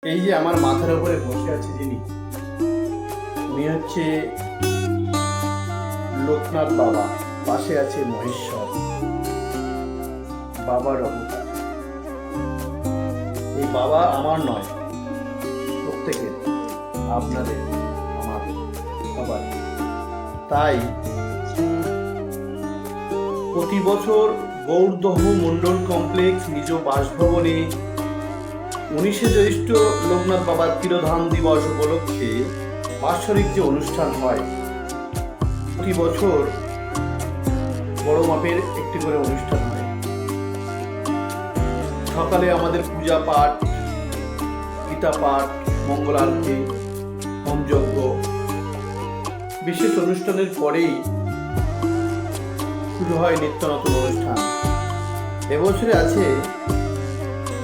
এই যে আমার মাথার উপরে বসে আছে যিনি, উনি হচ্ছে লোকনাথ বাবা। পাশে আছে মহেশ্বর বাবার অবতার। এই বাবা আমার নয়, প্রত্যেকের, আপনাদের, আমাদের সবার। তাই প্রতি বছর গৌরদহ মন্ডল কমপ্লেক্স নিজ বাসভবনে 19শে জ্যৈষ্ঠ লোকনাথ বাবার তিরোধান দিবস উপলক্ষে বাৎসরিক যে অনুষ্ঠান হয়, প্রতি বছর বড় মাপের একটি করে অনুষ্ঠান হয়। সকালে আমাদের পূজা পাঠ, গীতা পাঠ, মঙ্গল আরতি, হোমযজ্ঞ, বিশেষ অনুষ্ঠানের পরেই শুরু হয় নিত্য নতুন অনুষ্ঠান। এবছরে আছে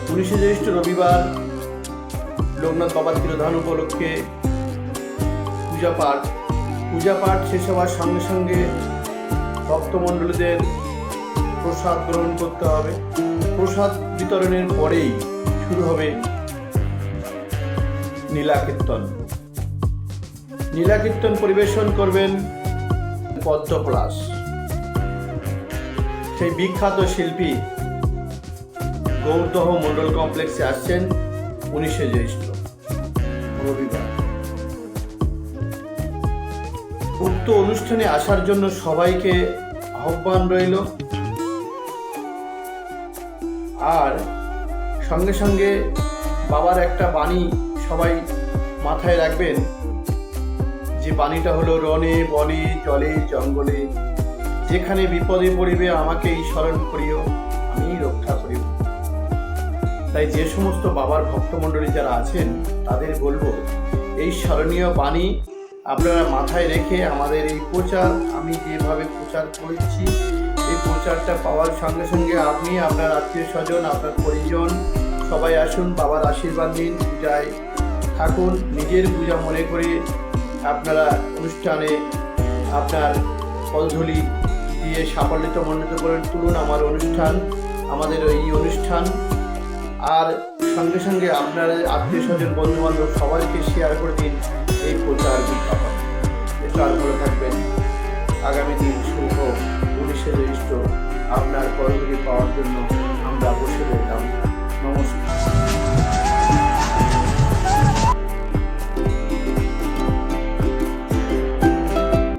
19শে জ্যৈষ্ঠ রবিবার লোকনাথ বাবার তিরোধান উপলক্ষে পূজা পাঠ শেষ হওয়ার সঙ্গে সঙ্গে ভক্তমণ্ডলীদের প্রসাদ গ্রহণ করতে হবে। প্রসাদ বিতরণের পরেই শুরু হবে নীলাকীর্তন পরিবেশন করবেন পদ্মপলাশ। সেই বিখ্যাত শিল্পী গৌরদহ মন্ডল কমপ্লেক্সে আসছেন 19শে জ্যৈষ্ঠ রবিবার। উক্ত অনুষ্ঠানে আসার জন্য সবাইকে আহ্বান রইল। আর সঙ্গে সঙ্গে বাবার একটা বাণী সবাই মাথায় রাখবেন, যে বাণীটা হলো, রণে বনে জলে জঙ্গলে যেখানে বিপদে পড়িবে আমাকেই স্মরণ করিও, আমি রক্ষা করিব। তাই যে সমস্ত বাবার ভক্তমণ্ডলী যারা আছেন তাদের বলবো, এই স্মরণীয় বাণী আপনারা মাথায় রেখে আমাদের এই প্রচার, আমি যেভাবে প্রচার করছি, এই প্রচারটা পাওয়ার সঙ্গে সঙ্গে আপনি, আপনার আত্মীয় স্বজন, আপনার পরিজন সবাই আসুন, বাবার আশীর্বাদ নিন, পূজায় থাকুন। নিজের পূজা মনে করে আপনারা অনুষ্ঠানে আপনার পদধূলি দিয়ে সাফল্যতা মণ্ডিত করে তুলুন আমাদের এই অনুষ্ঠান। আর সঙ্গে সঙ্গে আপনার আত্মীয় স্বজন, বন্ধু বান্ধব সবাইকে শেয়ার করে দিন এই প্রচার বিজ্ঞাপন। একটু আর ভালো থাকবেন। আগামী দিন শুভ 19শে জ্যৈষ্ঠ আপনার পদধূলি পাওয়ার জন্য